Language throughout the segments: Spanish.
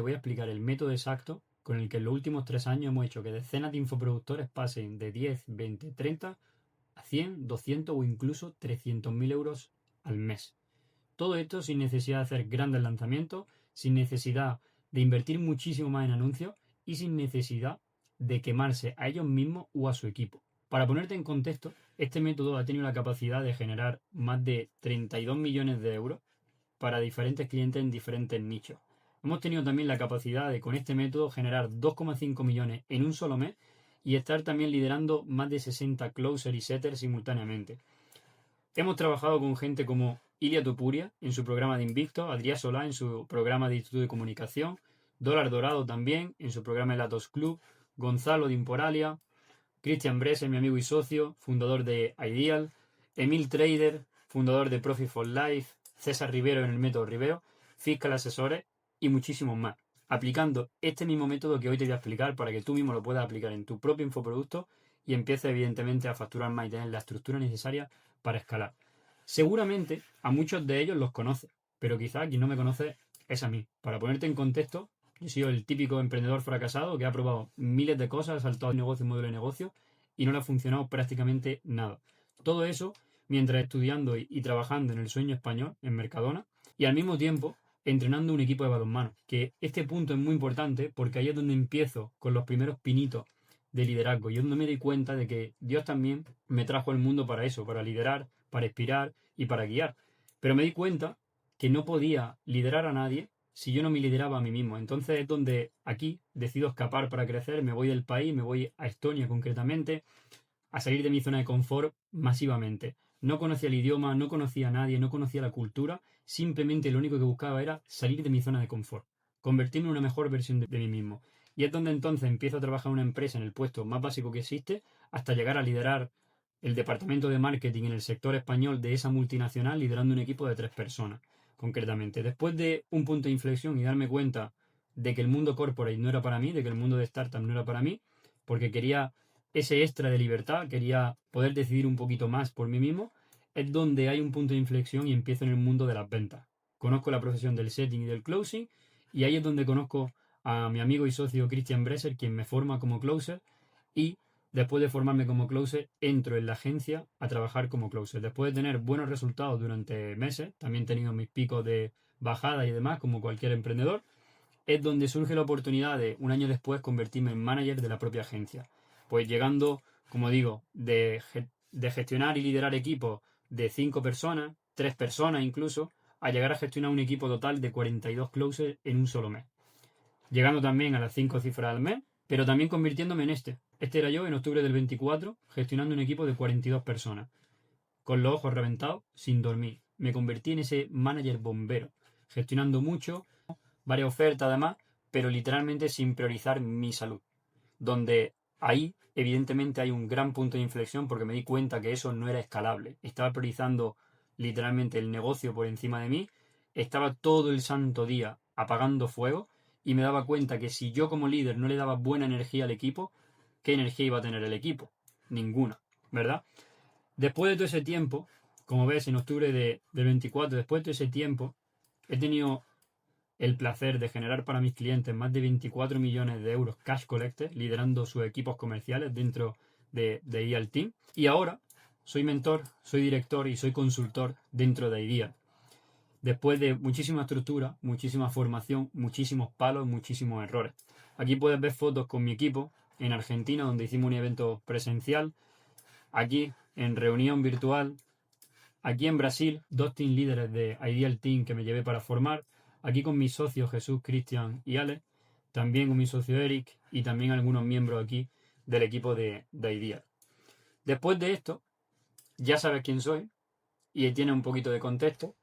voy a explicar el método exacto con el que en los últimos 3 años hemos hecho que decenas de infoproductores pasen de 10, 20, 30 a 100, 200 o incluso 300.000 euros al mes. Todo esto sin necesidad de hacer grandes lanzamientos, sin necesidad de invertir muchísimo más en anuncios y sin necesidad de quemarse a ellos mismos o a su equipo. Para ponerte en contexto, este método ha tenido la capacidad de generar más de 32 millones de euros para diferentes clientes en diferentes nichos. Hemos tenido también la capacidad de con este método generar 2,5 millones en un solo mes y estar también liderando más de 60 closers y setters simultáneamente. Hemos trabajado con gente como Ilia Topuria en su programa de Invicto, Adrià Solá en su programa de Instituto de Comunicación, Dólar Dorado también en su programa de Latos Club, Gonzalo de Imporalia, Christian Bresser, mi amigo y socio, fundador de Ideal, Emil Trader, fundador de Profit for Life, César Rivero en el método Rivero, Fiscal Asesores y muchísimos más, aplicando este mismo método que hoy te voy a explicar para que tú mismo lo puedas aplicar en tu propio infoproducto y empieces evidentemente a facturar más y tener la estructura necesaria para escalar. Seguramente a muchos de ellos los conoces, pero quizá quien no me conoce es a mí. Para ponerte en contexto, yo he sido el típico emprendedor fracasado que ha probado miles de cosas, ha saltado de negocio en modelo de negocio y no le ha funcionado prácticamente nada. Todo eso mientras estudiando y trabajando en el sueño español, en Mercadona, y al mismo tiempo entrenando un equipo de balonmano. Que este punto es muy importante porque ahí es donde empiezo con los primeros pinitos de liderazgo. Y es donde me di cuenta de que Dios también me trajo al mundo para eso, para liderar, para inspirar y para guiar. Pero me di cuenta que no podía liderar a nadie si yo no me lideraba a mí mismo. Entonces es donde aquí decido escapar para crecer, me voy del país, me voy a Estonia concretamente, a salir de mi zona de confort masivamente. No conocía el idioma, no conocía a nadie, no conocía la cultura, simplemente lo único que buscaba era salir de mi zona de confort, convertirme en una mejor versión de mí mismo. Y es donde entonces empiezo a trabajar en una empresa en el puesto más básico que existe, hasta llegar a liderar el departamento de marketing en el sector español de esa multinacional, liderando un equipo de 3 personas, concretamente. Después de un punto de inflexión y darme cuenta de que el mundo corporate no era para mí, de que el mundo de startup no era para mí, porque quería ese extra de libertad, quería poder decidir un poquito más por mí mismo, es donde hay un punto de inflexión y empiezo en el mundo de las ventas. Conozco la profesión del setting y del closing y ahí es donde conozco a mi amigo y socio Christian Bresser, quien me forma como closer y después de formarme como closer entro en la agencia a trabajar como closer. Después de tener buenos resultados durante meses, también he tenido mis picos de bajada y demás como cualquier emprendedor, es donde surge la oportunidad de un año después convertirme en manager de la propia agencia. Pues llegando, como digo, de gestionar y liderar equipos de 5 personas, 3 personas incluso, a llegar a gestionar un equipo total de 42 closers en un solo mes. Llegando también a las 5 cifras al mes, pero también convirtiéndome en este. Este era yo en octubre del 24, gestionando un equipo de 42 personas, con los ojos reventados, sin dormir. Me convertí en ese manager bombero, gestionando mucho, varias ofertas además, pero literalmente sin priorizar mi salud. Donde ahí, evidentemente, hay un gran punto de inflexión porque me di cuenta que eso no era escalable. Estaba priorizando literalmente el negocio por encima de mí, estaba todo el santo día apagando fuego y me daba cuenta que si yo como líder no le daba buena energía al equipo, ¿qué energía iba a tener el equipo? Ninguna, ¿verdad? Después de todo ese tiempo, como ves, en octubre del 24, después de todo ese tiempo, he tenido el placer de generar para mis clientes más de 24 millones de euros cash collected, liderando sus equipos comerciales dentro de Ideal Team. Y ahora soy mentor, soy director y soy consultor dentro de Ideal. Después de muchísima estructura, muchísima formación, muchísimos palos, muchísimos errores. Aquí puedes ver fotos con mi equipo en Argentina, donde hicimos un evento presencial. Aquí en reunión virtual. Aquí en Brasil, 2 team líderes de Ideal Team que me llevé para formar. Aquí con mis socios Jesús, Cristian y Ale. También con mi socio Eric y también algunos miembros aquí del equipo de Ideal. Después de esto, ya sabes quién soy y tiene un poquito de contexto,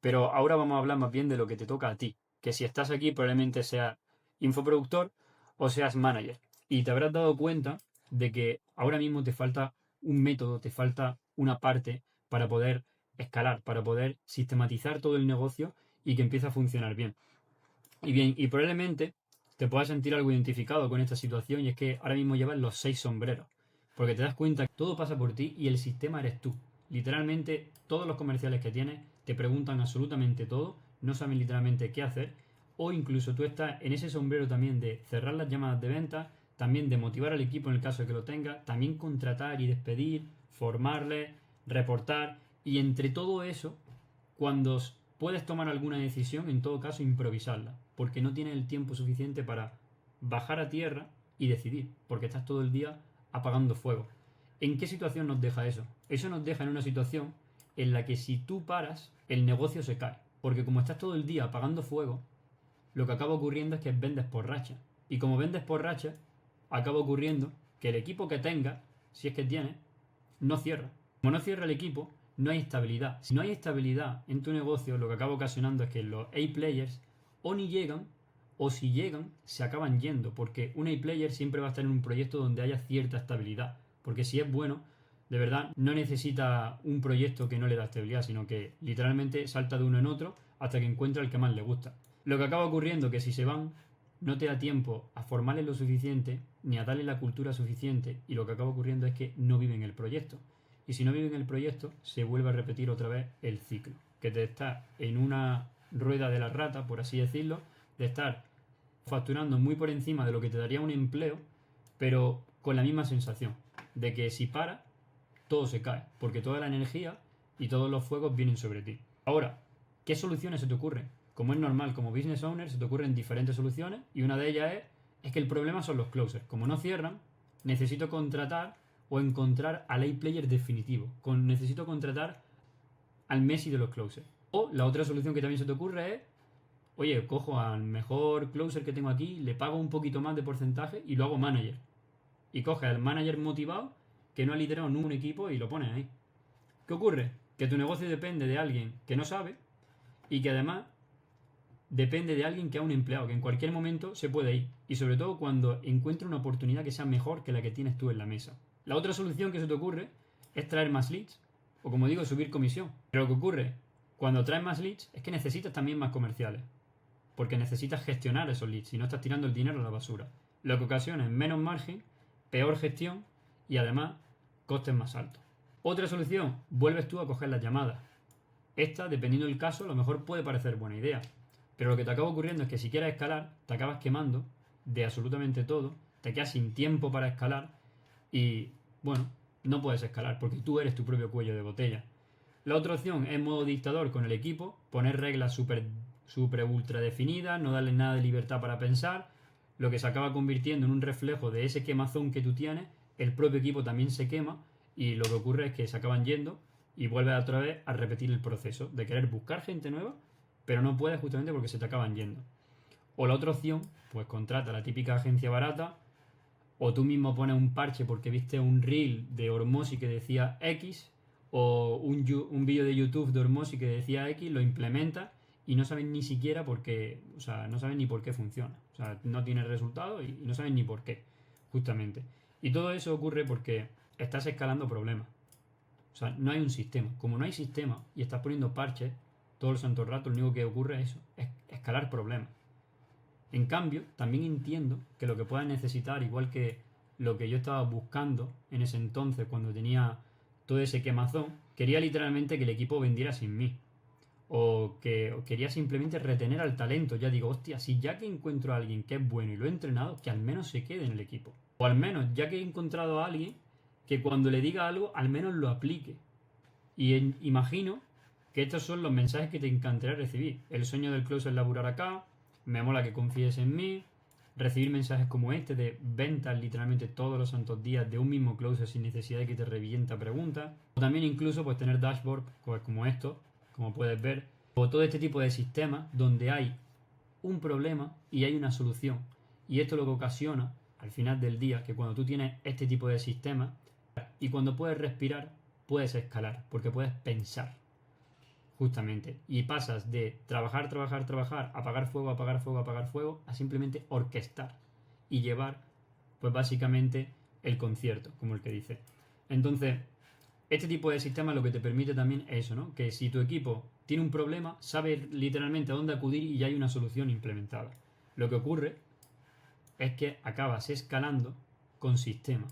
pero ahora vamos a hablar más bien de lo que te toca a ti. Que si estás aquí probablemente seas infoproductor o seas manager. Y te habrás dado cuenta de que ahora mismo te falta un método, te falta una parte para poder escalar, para poder sistematizar todo el negocio y que empiece a funcionar bien. Y probablemente te puedas sentir algo identificado con esta situación y es que ahora mismo llevas los 6 sombreros. Porque te das cuenta que todo pasa por ti y el sistema eres tú. Literalmente todos los comerciales que tienes te preguntan absolutamente todo, no saben literalmente qué hacer o incluso tú estás en ese sombrero también de cerrar las llamadas de venta, también de motivar al equipo en el caso de que lo tenga, también contratar y despedir, formarle, reportar, y entre todo eso, cuando puedes tomar alguna decisión, en todo caso improvisarla, porque no tienes el tiempo suficiente para bajar a tierra y decidir, porque estás todo el día apagando fuego. ¿En qué situación nos deja eso? Eso nos deja en una situación en la que si tú paras, el negocio se cae, porque como estás todo el día apagando fuego, lo que acaba ocurriendo es que vendes por racha. Y como vendes por racha, acaba ocurriendo que el equipo que tengas, si es que tienes, no cierra. Como no cierra el equipo, no hay estabilidad. Si no hay estabilidad en tu negocio, lo que acaba ocasionando es que los A-players o ni llegan, o si llegan, se acaban yendo, porque un A-player siempre va a estar en un proyecto donde haya cierta estabilidad. Porque si es bueno, de verdad, no necesita un proyecto que no le da estabilidad, sino que literalmente salta de uno en otro hasta que encuentra el que más le gusta. Lo que acaba ocurriendo es que si se van, no te da tiempo a formarles lo suficiente, ni a darles la cultura suficiente, y lo que acaba ocurriendo es que no viven el proyecto. Y si no viven el proyecto, se vuelve a repetir otra vez el ciclo, que te está en una rueda de la rata, por así decirlo, de estar facturando muy por encima de lo que te daría un empleo, pero con la misma sensación, de que si para, todo se cae, porque toda la energía y todos los fuegos vienen sobre ti. Ahora, ¿qué soluciones se te ocurren? Como es normal, como business owner, se te ocurren diferentes soluciones y una de ellas es que el problema son los closers. Como no cierran, necesito contratar o encontrar al A-player definitivo. Necesito contratar al Messi de los closers. O la otra solución que también se te ocurre es, oye, cojo al mejor closer que tengo aquí, le pago un poquito más de porcentaje y lo hago manager. Y coge al manager motivado que no ha liderado nunca un equipo y lo pones ahí. ¿Qué ocurre? Que tu negocio depende de alguien que no sabe y que además depende de alguien que ha un empleado, que en cualquier momento se puede ir. Y sobre todo cuando encuentre una oportunidad que sea mejor que la que tienes tú en la mesa. La otra solución que se te ocurre es traer más leads. O como digo, subir comisión. Pero lo que ocurre cuando traes más leads es que necesitas también más comerciales. Porque necesitas gestionar esos leads y no estás tirando el dinero a la basura. Lo que ocasiona es menos margen, peor gestión y además costes más altos. Otra solución, vuelves tú a coger las llamadas. Esta, dependiendo del caso, a lo mejor puede parecer buena idea. Pero lo que te acaba ocurriendo es que si quieres escalar, te acabas quemando de absolutamente todo, te quedas sin tiempo para escalar y, bueno, no puedes escalar porque tú eres tu propio cuello de botella. La otra opción es modo dictador con el equipo, poner reglas súper ultra definidas, no darle nada de libertad para pensar, lo que se acaba convirtiendo en un reflejo de ese quemazón que tú tienes, el propio equipo también se quema y lo que ocurre es que se acaban yendo y vuelves otra vez a repetir el proceso de querer buscar gente nueva, pero no puedes justamente porque se te acaban yendo. O la otra opción, pues contrata la típica agencia barata, o tú mismo pones un parche porque viste un reel de Hormozi que decía X, o un vídeo de YouTube de Hormozi que decía X, lo implementas y no sabes ni siquiera por qué, o sea, no sabes ni por qué funciona. O sea, no tiene resultado y no sabes ni por qué, justamente. Y todo eso ocurre porque estás escalando problemas. O sea, no hay un sistema. Como no hay sistema y estás poniendo parches todo el santo rato, lo único que ocurre es eso, es escalar problemas. En cambio, también entiendo que lo que puedas necesitar, igual que lo que yo estaba buscando en ese entonces cuando tenía todo ese quemazón, quería literalmente que el equipo vendiera sin mí. O quería simplemente retener al talento. Ya digo, hostia, si ya que encuentro a alguien que es bueno y lo he entrenado, que al menos se quede en el equipo. O al menos, ya que he encontrado a alguien, que cuando le diga algo, al menos lo aplique. Y imagino que estos son los mensajes que te encantaría recibir. El sueño del closer es laburar acá, me mola que confíes en mí, recibir mensajes como este de ventas literalmente todos los santos días de un mismo closer sin necesidad de que te revienta preguntas. O también incluso pues tener dashboard pues, como esto, como puedes ver, o todo este tipo de sistemas donde hay un problema y hay una solución. Y esto lo que ocasiona al final del día que cuando tú tienes este tipo de sistemas y cuando puedes respirar, puedes escalar, porque puedes pensar, justamente. Y pasas de trabajar, trabajar, trabajar, apagar fuego, apagar fuego, apagar fuego, a simplemente orquestar y llevar, pues básicamente, el concierto, como el que dice. Entonces, este tipo de sistema lo que te permite también es eso, ¿no? Que si tu equipo tiene un problema, sabe literalmente a dónde acudir y ya hay una solución implementada. Lo que ocurre es que acabas escalando con sistema.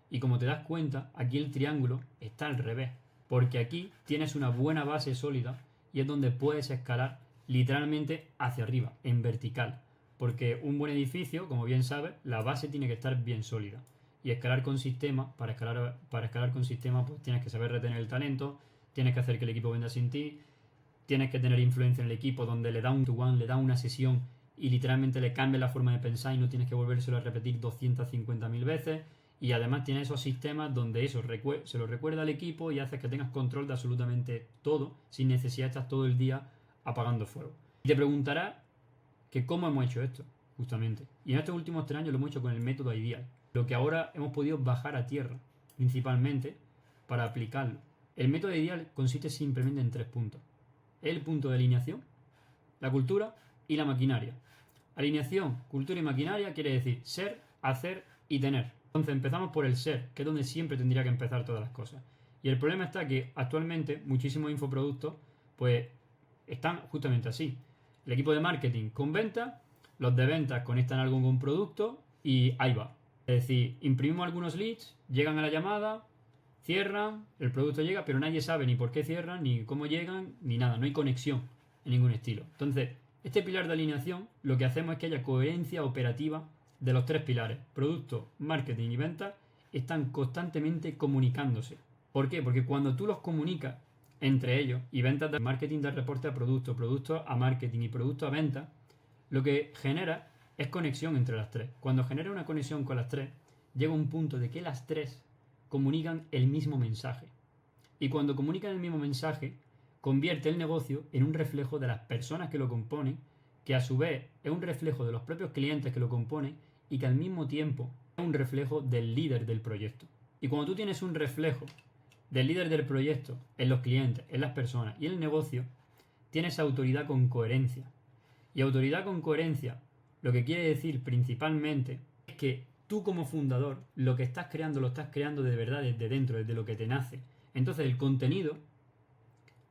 Y como te das cuenta, aquí el triángulo está al revés. Porque aquí tienes una buena base sólida y es donde puedes escalar literalmente hacia arriba, en vertical. Porque un buen edificio, como bien sabes, la base tiene que estar bien sólida. Y escalar con sistema, para escalar con sistema, pues tienes que saber retener el talento, tienes que hacer que el equipo venda sin ti, tienes que tener influencia en el equipo donde le da un to-one, le da una sesión y literalmente le cambia la forma de pensar y no tienes que volvérselo a repetir 250.000 veces. Y además tienes esos sistemas donde eso se lo recuerda al equipo y haces que tengas control de absolutamente todo sin necesidad de estar todo el día apagando fuego. Y te preguntarás que cómo hemos hecho esto, justamente. Y en estos últimos 3 años lo hemos hecho con el método IDEAL. Lo que ahora hemos podido bajar a tierra, principalmente, para aplicarlo. El método IDEAL consiste simplemente en 3 puntos. El punto de alineación, la cultura y la maquinaria. Alineación, cultura y maquinaria quiere decir ser, hacer y tener. Entonces empezamos por el ser, que es donde siempre tendría que empezar todas las cosas. Y el problema está que actualmente muchísimos infoproductos pues están justamente así. El equipo de marketing con ventas, los de ventas conectan algo con producto y ahí va. Es decir, imprimimos algunos leads, llegan a la llamada, cierran, el producto llega, pero nadie sabe ni por qué cierran, ni cómo llegan, ni nada. No hay conexión en ningún estilo. Entonces, este pilar de alineación, lo que hacemos es que haya coherencia operativa de los 3 pilares. Producto, marketing y ventas están constantemente comunicándose. ¿Por qué? Porque cuando tú los comunicas entre ellos y ventas de marketing de reporte a producto, producto a marketing y producto a venta, lo que genera es conexión entre las 3. Cuando genera una conexión con las 3, llega un punto de que las 3 comunican el mismo mensaje. Y cuando comunican el mismo mensaje, convierte el negocio en un reflejo de las personas que lo componen, que a su vez es un reflejo de los propios clientes que lo componen y que al mismo tiempo es un reflejo del líder del proyecto. Y cuando tú tienes un reflejo del líder del proyecto en los clientes, en las personas y en el negocio, tienes autoridad con coherencia. Y autoridad con coherencia, lo que quiere decir principalmente es que tú como fundador lo que estás creando lo estás creando de verdad desde dentro, desde lo que te nace. Entonces el contenido,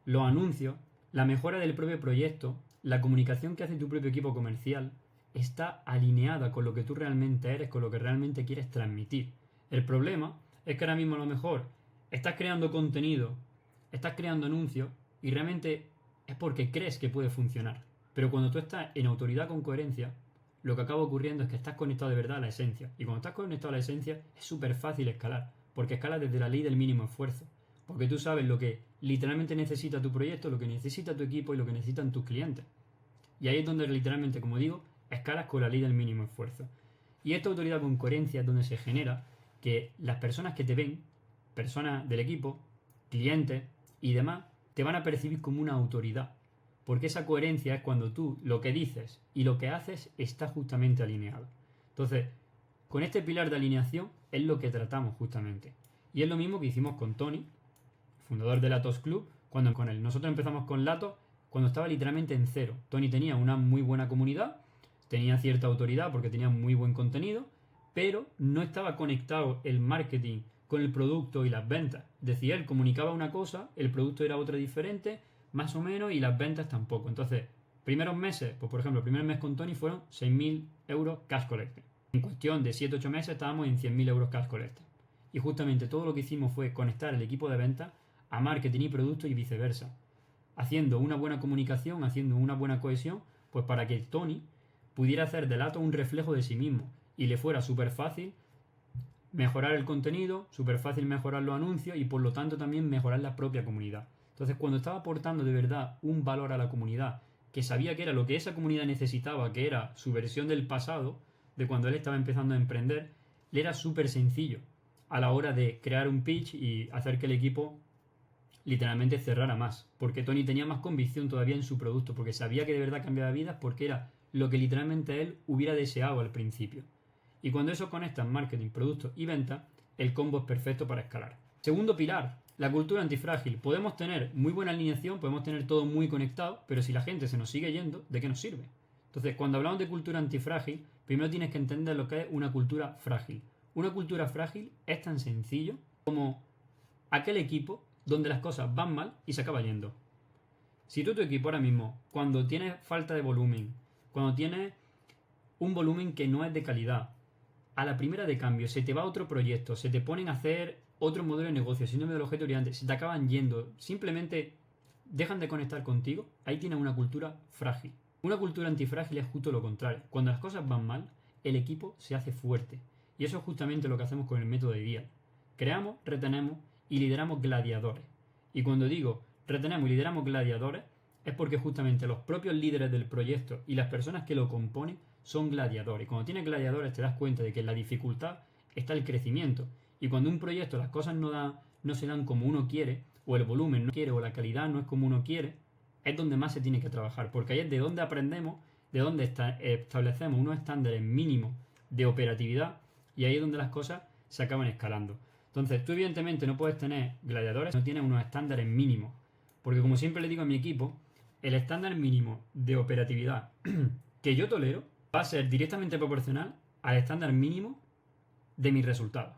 los anuncios, la mejora del propio proyecto, la comunicación que hace tu propio equipo comercial está alineada con lo que tú realmente eres, con lo que realmente quieres transmitir. El problema es que ahora mismo a lo mejor estás creando contenido, estás creando anuncios y realmente es porque crees que puede funcionar. Pero cuando tú estás en autoridad con coherencia, lo que acaba ocurriendo es que estás conectado de verdad a la esencia. Y cuando estás conectado a la esencia es súper fácil escalar, porque escalas desde la ley del mínimo esfuerzo. Porque tú sabes lo que literalmente necesita tu proyecto, lo que necesita tu equipo y lo que necesitan tus clientes. Y ahí es donde literalmente, como digo, escalas con la ley del mínimo esfuerzo. Y esta autoridad con coherencia es donde se genera que las personas que te ven, personas del equipo, clientes y demás, te van a percibir como una autoridad. Porque esa coherencia es cuando tú lo que dices y lo que haces está justamente alineado. Entonces, con este pilar de alineación es lo que tratamos justamente. Y es lo mismo que hicimos con Tony, fundador de Latos Club, cuando con él. Nosotros empezamos con Latos cuando estaba literalmente en cero. Tony tenía una muy buena comunidad, tenía cierta autoridad porque tenía muy buen contenido, pero no estaba conectado el marketing con el producto y las ventas. Decía, él comunicaba una cosa, el producto era otra diferente, más o menos, y las ventas tampoco. Entonces, primeros meses, pues por ejemplo, el primer mes con Tony fueron 6.000 euros cash collected. En cuestión de 7-8 meses estábamos en 100.000 euros cash collected. Y justamente todo lo que hicimos fue conectar el equipo de ventas a marketing y producto y viceversa. Haciendo una buena comunicación, haciendo una buena cohesión, pues para que Tony pudiera hacer de Lato un reflejo de sí mismo y le fuera súper fácil mejorar el contenido, súper fácil mejorar los anuncios y por lo tanto también mejorar la propia comunidad. Entonces, cuando estaba aportando de verdad un valor a la comunidad, que sabía que era lo que esa comunidad necesitaba, que era su versión del pasado, de cuando él estaba empezando a emprender, le era súper sencillo a la hora de crear un pitch y hacer que el equipo literalmente cerrara más, porque Tony tenía más convicción todavía en su producto, porque sabía que de verdad cambiaba vidas, porque era lo que literalmente él hubiera deseado al principio. Y cuando eso conecta marketing, producto y venta, el combo es perfecto para escalar. Segundo pilar, la cultura antifrágil. Podemos tener muy buena alineación, podemos tener todo muy conectado, pero si la gente se nos sigue yendo, ¿de qué nos sirve? Entonces, cuando hablamos de cultura antifrágil, primero tienes que entender lo que es una cultura frágil. Una cultura frágil es tan sencillo como aquel equipo donde las cosas van mal y se acaba yendo. Si tú tu equipo ahora mismo, cuando tienes falta de volumen, cuando tienes un volumen que no es de calidad, a la primera de cambio se te va otro proyecto, se te ponen a hacer otro modelo de negocio, síndrome del objeto orientado, se te acaban yendo, simplemente dejan de conectar contigo, ahí tienes una cultura frágil. Una cultura antifrágil es justo lo contrario. Cuando las cosas van mal, el equipo se hace fuerte. Y eso es justamente lo que hacemos con el método IDEAL. Creamos, retenemos y lideramos gladiadores. Y cuando digo retenemos y lideramos gladiadores, es porque justamente los propios líderes del proyecto y las personas que lo componen son gladiadores. Y cuando tienes gladiadores te das cuenta de que en la dificultad está el crecimiento. Y cuando un proyecto las cosas no se dan como uno quiere, o el volumen no quiere, o la calidad no es como uno quiere, es donde más se tiene que trabajar. Porque ahí es de donde aprendemos, de donde establecemos unos estándares mínimos de operatividad, y ahí es donde las cosas se acaban escalando. Entonces, tú evidentemente no puedes tener gladiadores si no tienes unos estándares mínimos. Porque como siempre le digo a mi equipo, el estándar mínimo de operatividad que yo tolero va a ser directamente proporcional al estándar mínimo de mis resultados.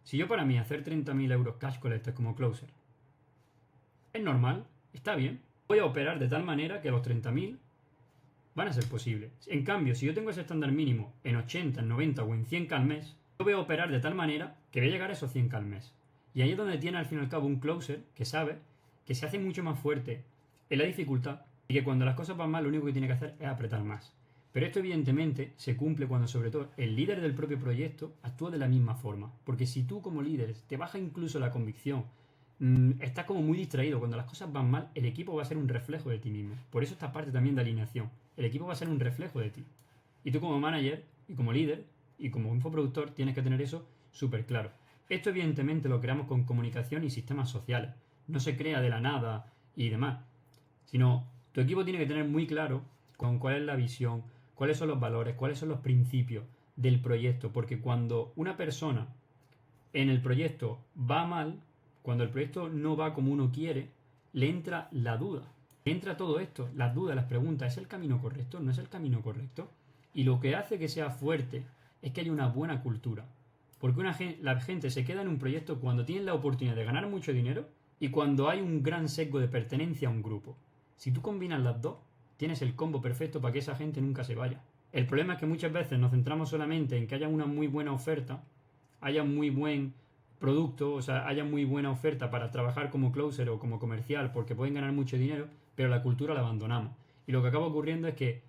Si yo para mí hacer 30.000 euros cash collector como closer es normal, está bien, voy a operar de tal manera que los 30.000 van a ser posibles. En cambio, si yo tengo ese estándar mínimo en 80, en 90 o en 100k al mes, yo voy a operar de tal manera que voy a llegar a esos 100k al mes. Y ahí es donde tiene al fin y al cabo un closer que sabe que se hace mucho más fuerte en la dificultad y que cuando las cosas van mal lo único que tiene que hacer es apretar más. Pero esto evidentemente se cumple cuando sobre todo el líder del propio proyecto actúa de la misma forma. Porque si tú como líder te baja incluso la convicción, estás como muy distraído, cuando las cosas van mal, el equipo va a ser un reflejo de ti mismo. Por eso esta parte también de alineación. El equipo va a ser un reflejo de ti. Y tú como manager y como líder y como infoproductor tienes que tener eso súper claro. Esto evidentemente lo creamos con comunicación y sistemas sociales. No se crea de la nada y demás. Sino tu equipo tiene que tener muy claro con cuál es la visión, cuáles son los valores, cuáles son los principios del proyecto. Porque cuando una persona en el proyecto va mal, cuando el proyecto no va como uno quiere, le entra la duda. Le entra todo esto, las dudas, las preguntas, ¿es el camino correcto? ¿No es el camino correcto? Y lo que hace que sea fuerte es que haya una buena cultura. Porque la gente se queda en un proyecto cuando tienen la oportunidad de ganar mucho dinero y cuando hay un gran sesgo de pertenencia a un grupo. Si tú combinas las dos, tienes el combo perfecto para que esa gente nunca se vaya. El problema es que muchas veces nos centramos solamente en que haya una muy buena oferta, haya muy buen producto, o sea, haya muy buena oferta para trabajar como closer o como comercial porque pueden ganar mucho dinero, pero la cultura la abandonamos. Y lo que acaba ocurriendo es que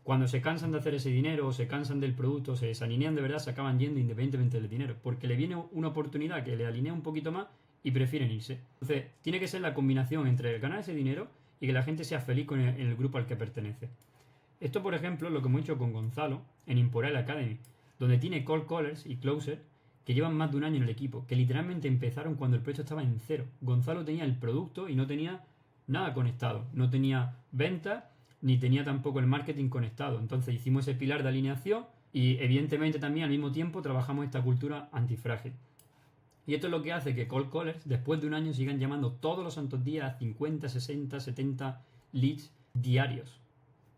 cuando se cansan de hacer ese dinero o se cansan del producto, se desalinean de verdad, se acaban yendo independientemente del dinero, porque le viene una oportunidad que le alinea un poquito más y prefieren irse. Entonces, tiene que ser la combinación entre ganar ese dinero y que la gente sea feliz con el grupo al que pertenece. Esto, por ejemplo, es lo que hemos hecho con Gonzalo en Imporel Academy, donde tiene cold callers y closer que llevan más de un año en el equipo, que literalmente empezaron cuando el proyecto estaba en cero. Gonzalo tenía el producto y no tenía nada conectado, no tenía ventas ni tenía tampoco el marketing conectado. Entonces hicimos ese pilar de alineación y evidentemente también al mismo tiempo trabajamos esta cultura antifrágil. Y esto es lo que hace que cold callers después de un año sigan llamando todos los santos días a 50, 60, 70 leads diarios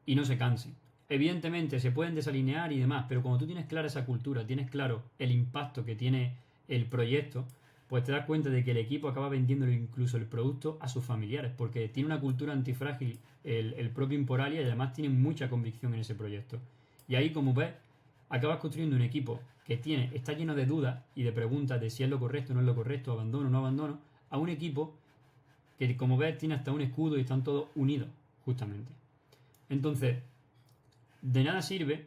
y no se cansen. Evidentemente se pueden desalinear y demás, pero cuando tú tienes clara esa cultura, tienes claro el impacto que tiene el proyecto, pues te das cuenta de que el equipo acaba vendiéndolo incluso el producto a sus familiares, porque tiene una cultura antifrágil el propio Imporalia y además tiene mucha convicción en ese proyecto. Y ahí, como ves, acabas construyendo un equipo que está lleno de dudas y de preguntas de si es lo correcto o no es lo correcto, abandono o no abandono, a un equipo que, como ves, tiene hasta un escudo y están todos unidos, justamente. Entonces, de nada sirve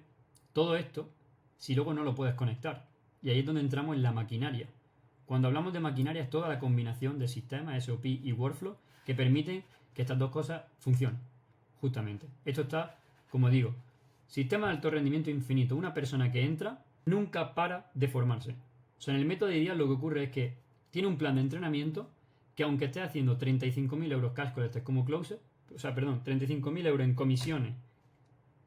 todo esto si luego no lo puedes conectar. Y ahí es donde entramos en la maquinaria. Cuando hablamos de maquinaria es toda la combinación de sistemas, SOP y workflow que permiten que estas dos cosas funcionen. Justamente. Esto está, como digo, sistema de alto rendimiento infinito. Una persona que entra nunca para de formarse. O sea, en el método IDEAL lo que ocurre es que tiene un plan de entrenamiento que aunque esté haciendo 35.000 euros cash collector como closer, 35.000 euros en comisiones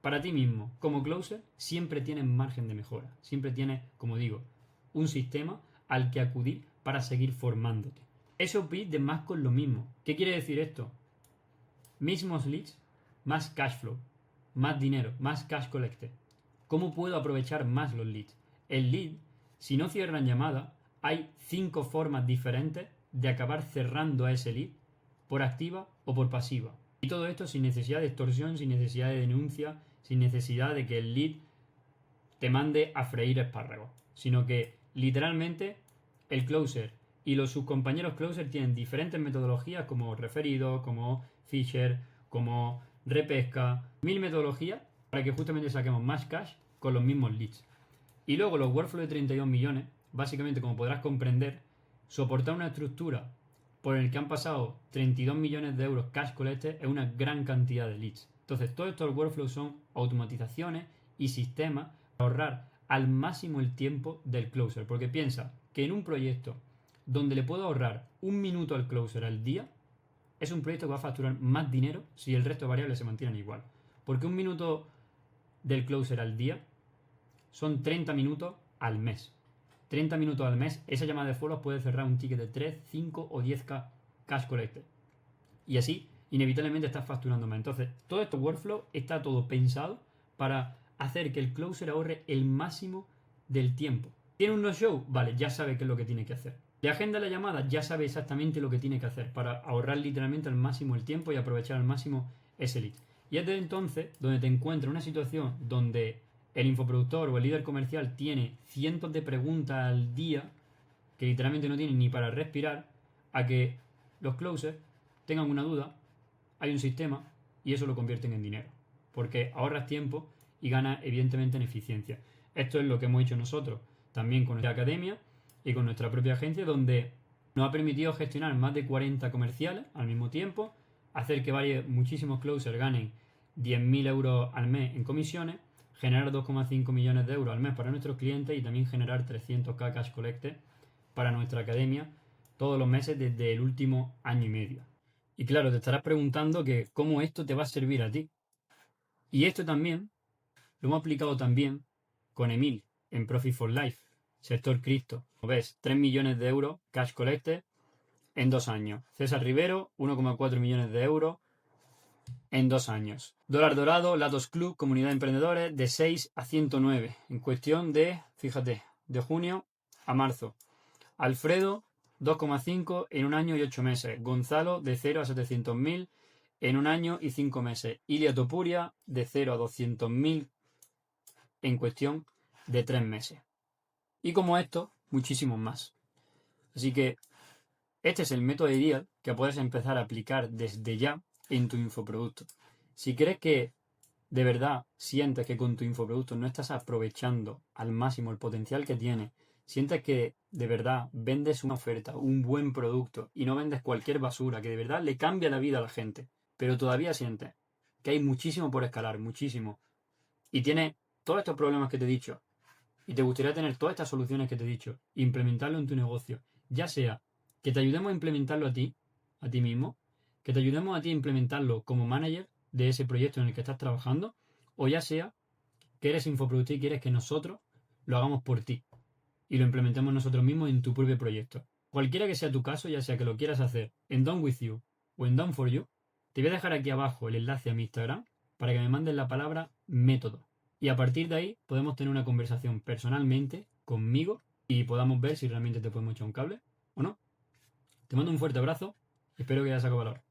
para ti mismo como closer, siempre tienes margen de mejora. Siempre tienes, como digo, un sistema al que acudir para seguir formándote. SOP de más con lo mismo. ¿Qué quiere decir esto? Mismos leads, más cash flow, más dinero, más cash collected. ¿Cómo puedo aprovechar más los leads? El lead, si no cierran llamada, hay 5 formas diferentes de acabar cerrando a ese lead, por activa o por pasiva. Y todo esto sin necesidad de extorsión, sin necesidad de denuncia, sin necesidad de que el lead te mande a freír espárragos, sino que literalmente el closer y sus compañeros closer tienen diferentes metodologías como referidos, como Fisher, como repesca, 1000 metodologías para que justamente saquemos más cash con los mismos leads. Y luego los workflows de 32 millones, básicamente como podrás comprender, soportar una estructura por el que han pasado 32 millones de euros cash collected es una gran cantidad de leads. Entonces todos estos workflows son automatizaciones y sistemas para ahorrar al máximo el tiempo del closer. Porque piensa que en un proyecto donde le puedo ahorrar un minuto al closer al día, es un proyecto que va a facturar más dinero si el resto de variables se mantienen igual. Porque un minuto del closer al día son 30 minutos al mes. 30 minutos al mes, esa llamada de follow puede cerrar un ticket de 3, 5 o 10k cash collected. Y así, inevitablemente estás facturando más. Entonces, todo este workflow está todo pensado para hacer que el closer ahorre el máximo del tiempo. ¿Tiene un no-show? Vale, ya sabe qué es lo que tiene que hacer. Le agenda la llamada, ya sabe exactamente lo que tiene que hacer para ahorrar literalmente al máximo el tiempo y aprovechar al máximo ese lead. Y es desde entonces donde te encuentras en una situación donde el infoproductor o el líder comercial tiene cientos de preguntas al día que literalmente no tienen ni para respirar, a que los closers tengan una duda, hay un sistema y eso lo convierten en dinero. Porque ahorras tiempo y ganas evidentemente en eficiencia. Esto es lo que hemos hecho nosotros también con nuestra academia y con nuestra propia agencia, donde nos ha permitido gestionar más de 40 comerciales al mismo tiempo, hacer que muchísimos closers ganen 10.000 euros al mes en comisiones, generar 2,5 millones de euros al mes para nuestros clientes y también generar 300k cash collected para nuestra academia todos los meses desde el último año y medio. Y claro, te estarás preguntando que cómo esto te va a servir a ti. Y esto también lo hemos aplicado también con Emil en Profit for Life, sector cripto. Como ves, 3 millones de euros cash collected en 2 años. César Rivero, 1,4 millones de euros en 2 años. Dólar Dorado, Latos Club, Comunidad de Emprendedores, de 6 a 109. En cuestión de, fíjate, de junio a marzo. Alfredo, 2,5 en 1 año y 8 meses. Gonzalo, de 0 a 700.000 en 1 año y 5 meses. Ilia Topuria, de 0 a 200.000 en cuestión de 3 meses. Y como esto, muchísimos más. Así que este es el método ideal que puedes empezar a aplicar desde ya en tu infoproducto. Si crees que de verdad sientes que con tu infoproducto no estás aprovechando al máximo el potencial que tiene, sientes que de verdad vendes una oferta, un buen producto y no vendes cualquier basura que de verdad le cambia la vida a la gente, pero todavía sientes que hay muchísimo por escalar, muchísimo, y tienes todos estos problemas que te he dicho, y te gustaría tener todas estas soluciones que te he dicho, e implementarlo en tu negocio, ya sea que te ayudemos a implementarlo a ti mismo, que te ayudemos a ti a implementarlo como manager de ese proyecto en el que estás trabajando, o ya sea que eres infoproductor y quieres que nosotros lo hagamos por ti y lo implementemos nosotros mismos en tu propio proyecto. Cualquiera que sea tu caso, ya sea que lo quieras hacer en Done With You o en Done For You, te voy a dejar aquí abajo el enlace a mi Instagram para que me mandes la palabra método. Y a partir de ahí podemos tener una conversación personalmente conmigo y podamos ver si realmente te podemos echar un cable o no. Te mando un fuerte abrazo y espero que hayas sacado valor.